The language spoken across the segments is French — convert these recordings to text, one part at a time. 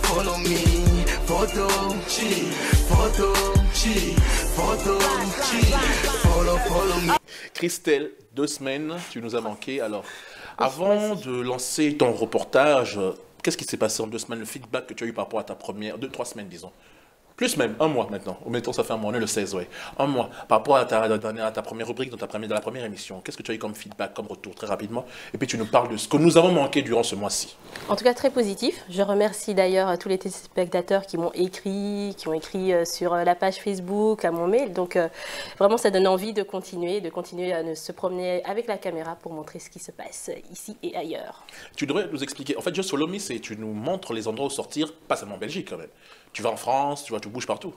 Follow me. Follow me. Christelle, 2 semaines, tu nous as manqué. Alors, avant de lancer ton reportage, qu'est-ce qui s'est passé en 2 semaines, le feedback que tu as eu par rapport à ta première, 2-3 semaines, disons? Plus même, 1 mois maintenant. Mettons, ça fait un mois, on est le 16, ouais. 1 mois. Par rapport à ta première rubrique, dans la première émission, qu'est-ce que tu as eu comme feedback, comme retour, très rapidement? Et puis tu nous parles de ce que nous avons manqué durant ce mois-ci. En tout cas, très positif. Je remercie d'ailleurs tous les téléspectateurs qui m'ont écrit sur la page Facebook, à mon mail. Donc, vraiment, ça donne envie de continuer à se promener avec la caméra pour montrer ce qui se passe ici et ailleurs. Tu devrais nous expliquer. En fait, Just Follow Me, c'est tu nous montres les endroits où sortir, pas seulement en Belgique quand même. Tu vas en France, tu bouges partout.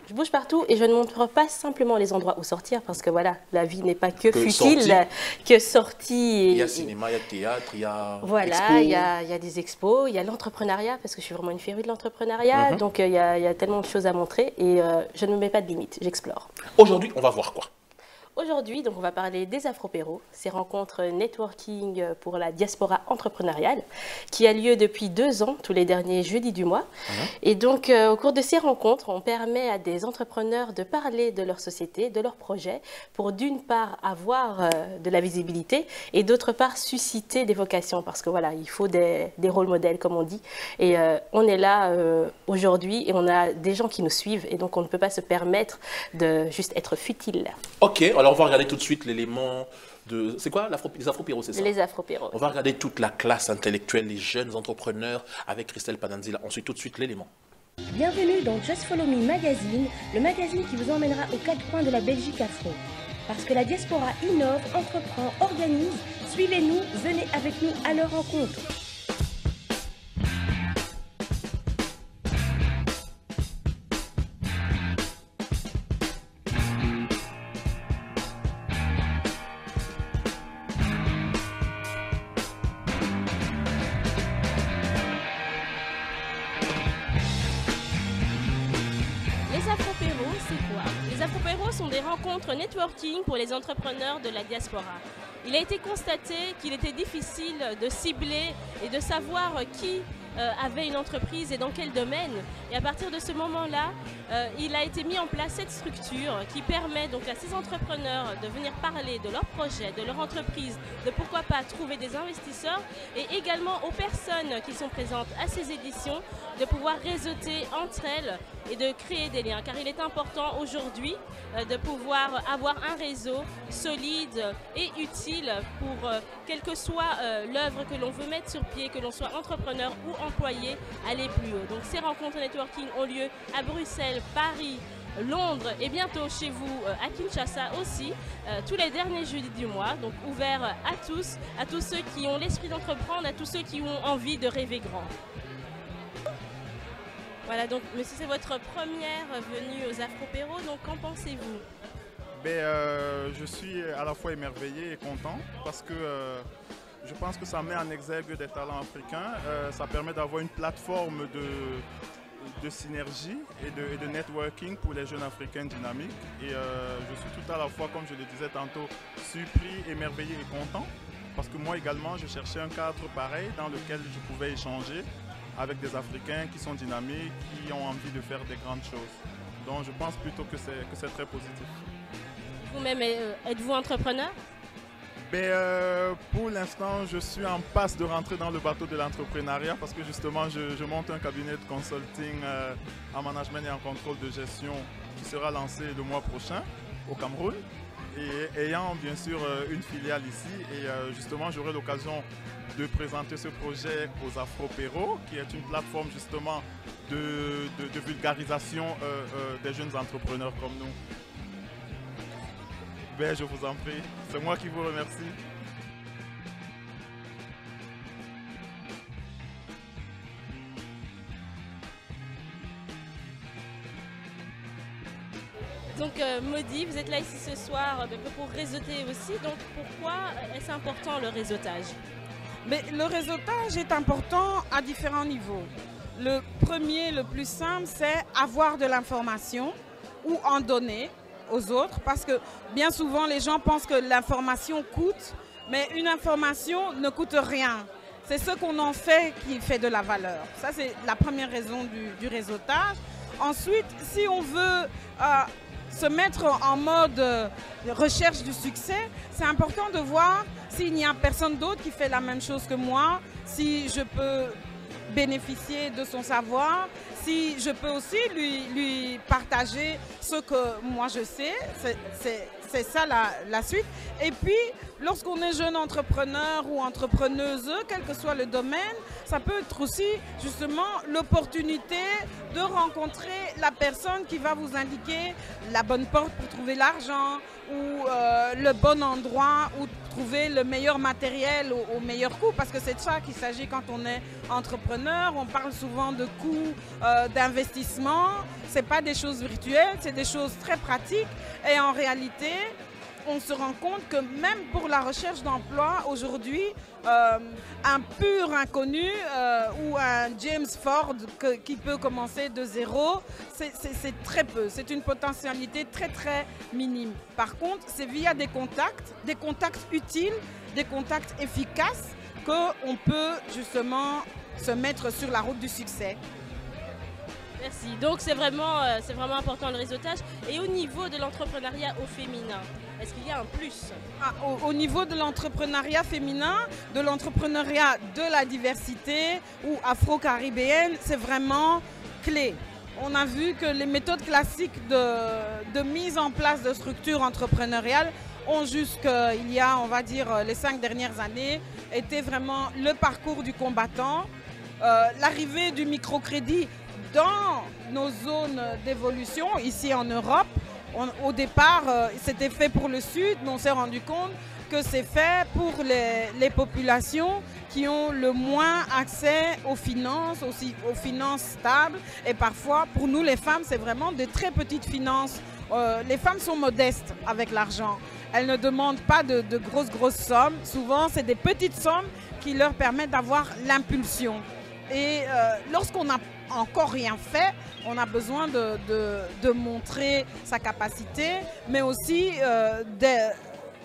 Je bouge partout et je ne montre pas simplement les endroits où sortir parce que voilà, la vie n'est pas que futile, que sortie. Il y a cinéma, il y a théâtre, il y a voilà, il y a des expos, il y a l'entrepreneuriat parce que je suis vraiment une férue de l'entrepreneuriat. Donc il y a tellement de choses à montrer et je ne me mets pas de limites, j'explore. Aujourd'hui, on va voir quoi? Aujourd'hui, donc, on va parler des Afropéros, ces rencontres networking pour la diaspora entrepreneuriale qui a lieu depuis 2 ans, tous les derniers jeudis du mois. Et donc, au cours de ces rencontres, on permet à des entrepreneurs de parler de leur société, de leurs projets, pour d'une part avoir de la visibilité et d'autre part susciter des vocations parce que voilà, il faut des rôles modèles, comme on dit. Et on est là aujourd'hui et on a des gens qui nous suivent et donc on ne peut pas se permettre de juste être futile. Ok, alors on va regarder tout de suite l'élément de... C'est quoi les Afropéros, c'est ça? Les Afropéros. On va regarder toute la classe intellectuelle, les jeunes entrepreneurs avec Christelle Pananzila. On suit tout de suite l'élément. Bienvenue dans Just Follow Me Magazine, le magazine qui vous emmènera aux 4 coins de la Belgique afro. Parce que la diaspora innove, entreprend, organise. Suivez-nous, venez avec nous à leur rencontre. Les Afropéros, c'est quoi? Les Afropéros sont des rencontres networking pour les entrepreneurs de la diaspora. Il a été constaté qu'il était difficile de cibler et de savoir qui avait une entreprise et dans quel domaine. Et à partir de ce moment-là, il a été mis en place cette structure qui permet donc à ces entrepreneurs de venir parler de leur projet, de leur entreprise, de pourquoi pas trouver des investisseurs et également aux personnes qui sont présentes à ces éditions de pouvoir réseauter entre elles et de créer des liens. Car il est important aujourd'hui de pouvoir avoir un réseau solide et utile pour quelle que soit l'œuvre que l'on veut mettre sur pied, que l'on soit entrepreneur ou employé, aller plus haut. Donc ces rencontres networking ont lieu à Bruxelles, Paris, Londres et bientôt chez vous à Kinshasa aussi, tous les derniers jeudis du mois, donc ouvert à tous ceux qui ont l'esprit d'entreprendre, à tous ceux qui ont envie de rêver grand. Voilà, donc monsieur, c'est votre première venue aux Afropéros, donc qu'en pensez-vous? Je suis à la fois émerveillé et content parce que je pense que ça met en exergue des talents africains, ça permet d'avoir une plateforme de synergie et de networking pour les jeunes africains dynamiques. Et je suis tout à la fois, comme je le disais tantôt, surpris, émerveillé et content parce que moi également, je cherchais un cadre pareil dans lequel je pouvais échanger avec des Africains qui sont dynamiques, qui ont envie de faire des grandes choses. Donc je pense plutôt que c'est très positif. Vous-même, êtes-vous entrepreneur? Pour l'instant, je suis en passe de rentrer dans le bateau de l'entrepreneuriat parce que justement, je monte un cabinet de consulting en management et en contrôle de gestion qui sera lancé le mois prochain au Cameroun. Et ayant bien sûr une filiale ici, et justement, j'aurai l'occasion de présenter ce projet aux Afropéros, qui est une plateforme justement de vulgarisation des jeunes entrepreneurs comme nous. Je vous en prie, c'est moi qui vous remercie. Donc Maudie, vous êtes là ici ce soir pour réseauter aussi, donc pourquoi est-ce important le réseautage? Mais le réseautage est important à différents niveaux. Le premier, le plus simple, c'est avoir de l'information ou en donner aux autres parce que bien souvent les gens pensent que l'information coûte Mais une information ne coûte rien. C'est ce qu'on en fait qui fait de la valeur. Ça, c'est la première raison du réseautage. Ensuite, si on veut se mettre en mode recherche du succès, c'est important de voir s'il n'y a personne d'autre qui fait la même chose que moi, si je peux bénéficier de son savoir, si je peux aussi lui partager ce que moi je sais. C'est ça la suite. Et puis, lorsqu'on est jeune entrepreneur ou entrepreneuse, quel que soit le domaine, ça peut être aussi justement l'opportunité de rencontrer la personne qui va vous indiquer la bonne porte pour trouver l'argent ou le bon endroit où trouver le meilleur matériel au meilleur coût. Parce que c'est de ça qu'il s'agit quand on est entrepreneur. On parle souvent de coûts d'investissement. Ce n'est pas des choses virtuelles, c'est des choses très pratiques. Et en réalité, on se rend compte que même pour la recherche d'emploi, aujourd'hui, un pur inconnu ou un James Ford qui peut commencer de zéro, c'est très peu. C'est une potentialité très très minime. Par contre, c'est via des contacts utiles, des contacts efficaces qu'on peut justement se mettre sur la route du succès. Merci. Donc c'est vraiment important le réseautage. Et au niveau de l'entrepreneuriat au féminin, est-ce qu'il y a un plus? Au niveau de l'entrepreneuriat féminin, de l'entrepreneuriat de la diversité ou afro-caribéenne, c'est vraiment clé. On a vu que les méthodes classiques de mise en place de structures entrepreneuriales ont jusqu'il y a, on va dire, les 5 dernières années, été vraiment le parcours du combattant. L'arrivée du microcrédit dans nos zones d'évolution, ici en Europe, au départ, c'était fait pour le Sud, mais on s'est rendu compte que c'est fait pour les populations qui ont le moins accès aux finances, aussi aux finances stables. Et parfois, pour nous les femmes, c'est vraiment de très petites finances. Les femmes sont modestes avec l'argent. Elles ne demandent pas de grosses sommes. Souvent, c'est des petites sommes qui leur permettent d'avoir l'impulsion. Et lorsqu'on n'a encore rien fait, on a besoin de montrer sa capacité, mais aussi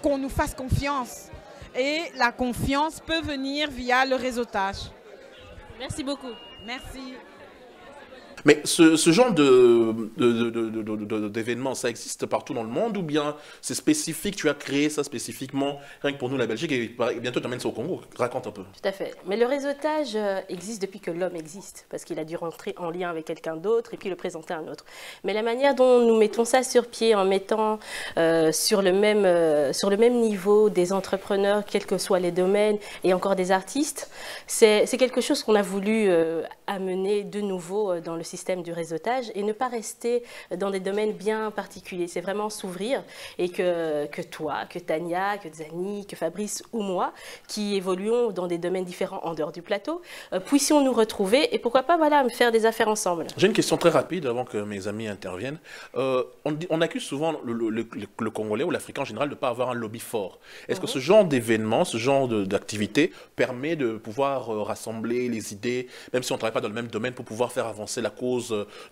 qu'on nous fasse confiance. Et la confiance peut venir via le réseautage. Merci beaucoup. Merci. Mais ce genre d'événement, ça existe partout dans le monde ou bien c'est spécifique, tu as créé ça spécifiquement, rien que pour nous la Belgique, et bientôt tu emmènes ça au Congo. Raconte un peu. Tout à fait. Mais le réseautage existe depuis que l'homme existe, parce qu'il a dû rentrer en lien avec quelqu'un d'autre et puis le présenter à un autre. Mais la manière dont nous mettons ça sur pied, en mettant sur le même niveau des entrepreneurs, quels que soient les domaines, et encore des artistes, c'est quelque chose qu'on a voulu amener de nouveau dans le système du réseautage et ne pas rester dans des domaines bien particuliers. C'est vraiment s'ouvrir et que toi, que Tania, que Zani, que Fabrice ou moi, qui évoluons dans des domaines différents en dehors du plateau, puissions nous retrouver et pourquoi pas voilà, faire des affaires ensemble. J'ai une question très rapide avant que mes amis interviennent. On accuse souvent le Congolais ou l'Africain en général de ne pas avoir un lobby fort. Est-ce que ce genre d'événement, ce genre d'activité permet de pouvoir rassembler les idées, même si on ne travaille pas dans le même domaine, pour pouvoir faire avancer la cause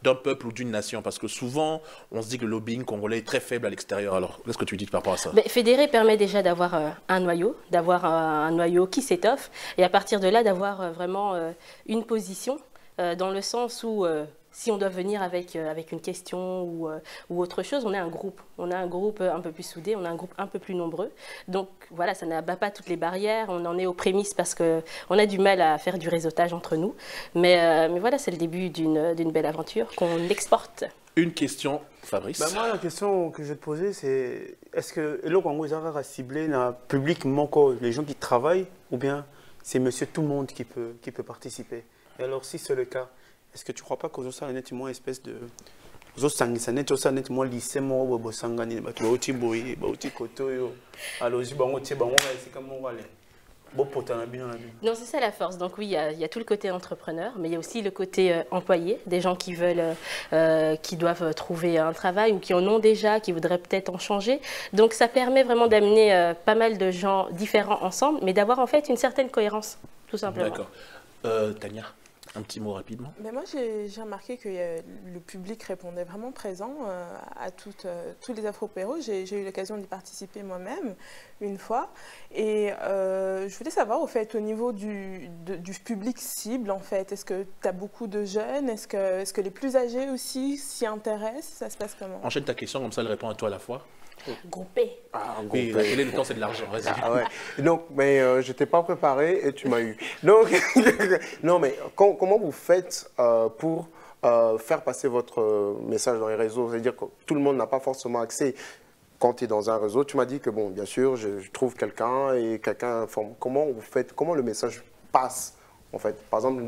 d'un peuple ou d'une nation? Parce que souvent, on se dit que le lobbying congolais est très faible à l'extérieur. Alors, qu'est-ce que tu dis par rapport à ça? Fédérer permet déjà d'avoir un noyau qui s'étoffe et à partir de là, d'avoir vraiment une position dans le sens où si on doit venir avec une question ou autre chose, on est un groupe. On a un groupe un peu plus soudé, on a un groupe un peu plus nombreux. Donc voilà, ça n'abat pas toutes les barrières. On en est aux prémices parce qu'on a du mal à faire du réseautage entre nous. Mais voilà, c'est le début d'une belle aventure qu'on exporte. Une question, Fabrice. Moi, la question que je vais te poser, c'est est-ce que le Congo est ciblé dans le public, les gens qui travaillent, ou bien c'est monsieur tout le monde qui peut participer? Et alors, si c'est le cas, est-ce que tu ne crois pas qu'aujourd'hui, ça est une espèce de... Non, c'est ça la force. Donc oui, il y a tout le côté entrepreneur, mais il y a aussi le côté employé, des gens qui veulent, qui doivent trouver un travail ou qui en ont déjà, qui voudraient peut-être en changer. Donc ça permet vraiment d'amener pas mal de gens différents ensemble, mais d'avoir en fait une certaine cohérence, tout simplement. D'accord. Tania? Un petit mot rapidement. Mais moi, j'ai remarqué que le public répondait vraiment présent à tous les afro-péros. J'ai eu l'occasion d'y participer moi-même une fois. Et je voulais savoir, au fait, au niveau du public cible, en fait, est-ce que tu as beaucoup de jeunes? Est-ce que les plus âgés aussi s'y intéressent? Ça se passe comment? Enchaîne ta question, comme ça elle répond à toi à la fois. Groupé. Ah, Oui, la télé, le temps, c'est de l'argent. Vas-y. Ah ouais. Donc, mais je n'étais pas préparé et tu m'as eu. Donc, non, mais comment vous faites pour faire passer votre message dans les réseaux? C'est-à-dire que tout le monde n'a pas forcément accès. Quand tu es dans un réseau, tu m'as dit que, bon, bien sûr, je trouve quelqu'un et quelqu'un informe. Comment vous faites, comment le message passe, en fait? Par exemple,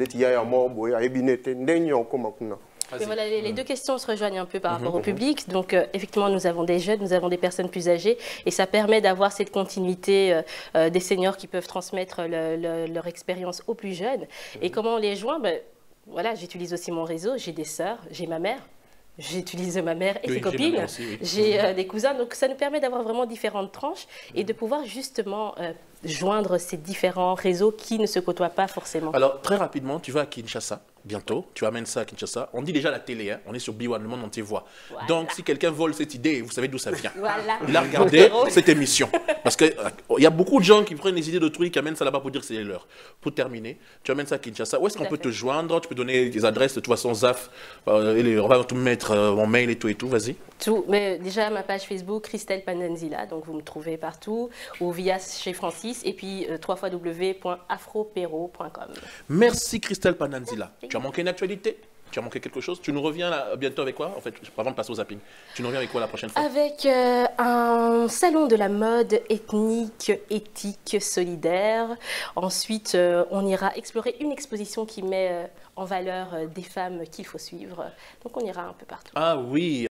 Mais voilà, les deux questions se rejoignent un peu par rapport au public. Donc, effectivement, nous avons des jeunes, nous avons des personnes plus âgées. Et ça permet d'avoir cette continuité des seniors qui peuvent transmettre leur expérience aux plus jeunes. Et comment on les joint? Voilà, j'utilise aussi mon réseau. J'ai des sœurs, j'ai ma mère. J'utilise ma mère et ses copines. J'ai des cousins. Donc, ça nous permet d'avoir vraiment différentes tranches et de pouvoir justement joindre ces différents réseaux qui ne se côtoient pas forcément. Alors, très rapidement, tu vas à Kinshasa, bientôt. Tu amènes ça à Kinshasa. On dit déjà la télé, hein. On est sur B1, le monde entier voit. Voilà. Donc, si quelqu'un vole cette idée, vous savez d'où ça vient. Voilà. Il a regardé cette émission. Parce qu'il y a beaucoup de gens qui prennent les idées d'autrui, qui amènent ça là-bas pour dire que c'est leur. Pour terminer, tu amènes ça à Kinshasa. Où est-ce qu'on peut te joindre? Tu peux donner des adresses, de toute façon, ZAF. On va tout mettre mon mail et tout. Vas-y. Tout. Mais déjà, ma page Facebook, Christelle Pananzila. Donc, vous me trouvez partout. Ou via chez Francis. Et puis, www.afropero.com. Merci, Christelle Pananzila. Tu as manqué une actualité? Tu as manqué quelque chose? Tu nous reviens là, bientôt avec quoi? En fait, avant de passer au zapping, tu nous reviens avec quoi la prochaine fois? Avec un salon de la mode ethnique, éthique, solidaire. Ensuite, on ira explorer une exposition qui met en valeur des femmes qu'il faut suivre. Donc, on ira un peu partout. Ah oui.